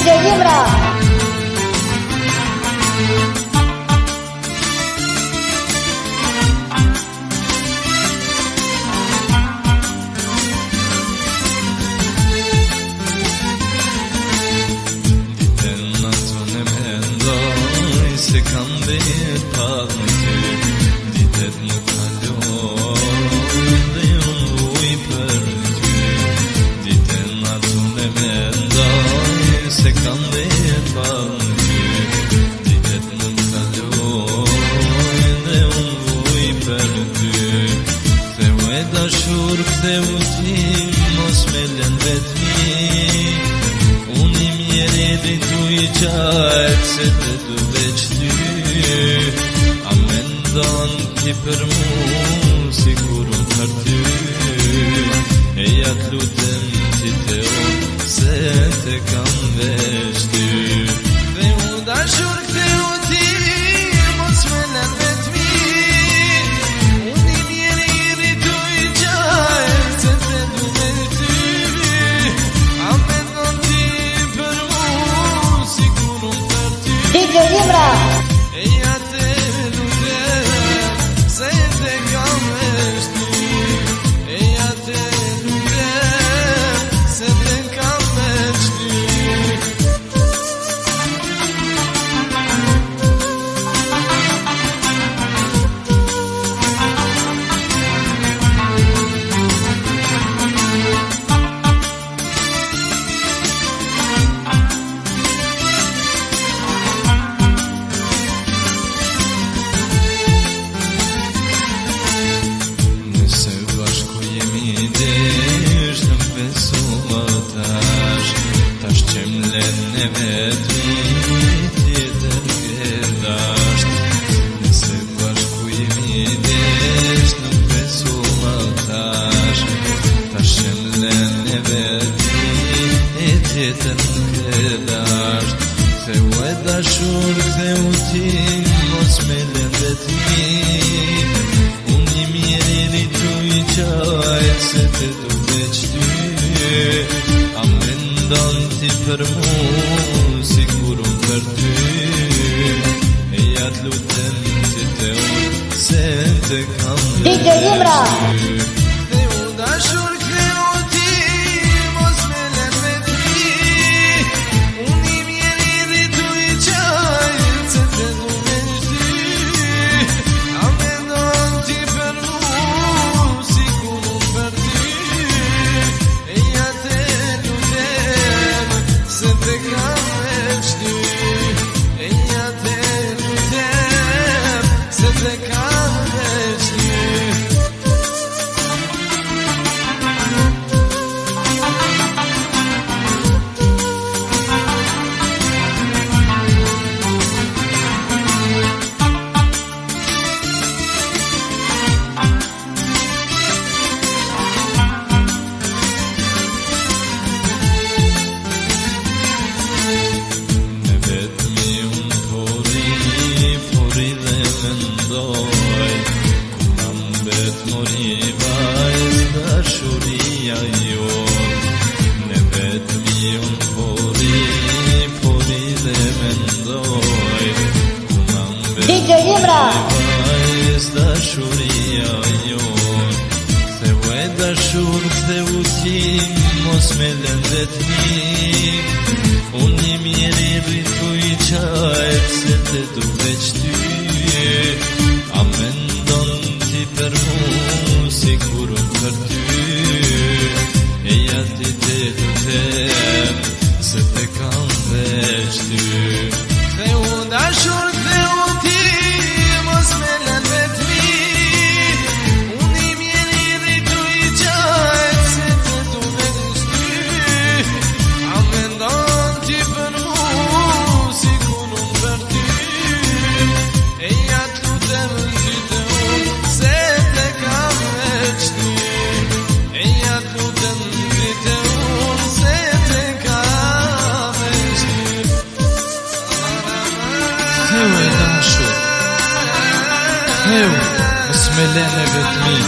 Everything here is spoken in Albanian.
DJ Imra. Se kam vetë padë ty, ditet më kalojnë dhe unë vuj për ty. Ditën atë me mendoj, se kam vetë padë ty, ditet më kalojnë dhe unë vuj për ty. Ktheu e dashur, ktheu ti, mos me lën vetmi, unë i mjeri dritu i qajtë, se të du veç ty. A mendon ti për mu, si kur unë për ty. E ja t'lutem ti te unë, se te kam veç ty. Ktheu dashur, ktheu ti, mos me lën vetmi, unë i mjeri dritu i qajtë, se te du veç ty. A mendon ti për mu, si kur unë për ty. DJ Imra. Eja te lutem, se te kam veç ty. Eja te lutem, se te kam veç ty. Nëse bashku jemi desh, në besu më tash, tash që m'len e vetmi, tjetër ke dasht. Nëse bashku jemi desh, në besu më tash, tash që m'len e vetmi, tjetër ke dasht. Ktheu e dashur, ktheu ti, mos me lën vetmi, unë i mjeri dritu i qajtë, se te du veç ty. A mendon ti për mu, si kur unë për ty. E ja t'lutem ti te unë, se te kam DJ Imra. veç ty. Ktheu dashur, ktheu ti, mos me lën vetmi, unë i mjeri dritu i qajtë, se te du veç ty. A mendon ti për mu, si kur unë për ty. E ja te lutem, se te kam veç ty. E ja te lutem, se te kam veç ty. Me vetmi unë fori dhe mendoj, ku na mbet mori vajz dashuria jon. Me vetmi unë fori dhe mendoj, ku na mbet DJ Imra. vajz dashuria jon. Ktheu e dashur, ktheu ti, mos me lën vetmi, unë i mjeri dritu i qajtë, se te du veç ty. A mendon ti për mu, si kur unë për ty. E ja ti te lutem, se te kam veç ty. Ktheu dashur, ktheu ti, mos me lën vetmi, unë i mjeri dritu i qajtë, se te du veç ty. A mendon ti për mu, si kur unë për ty. E ja t'lutem ti te unë, se te kam veç ty. E ja t'lutem ti te unë, se te kam veç ty. Ktheu e dashur, ktheu, mos me lën e vetmi,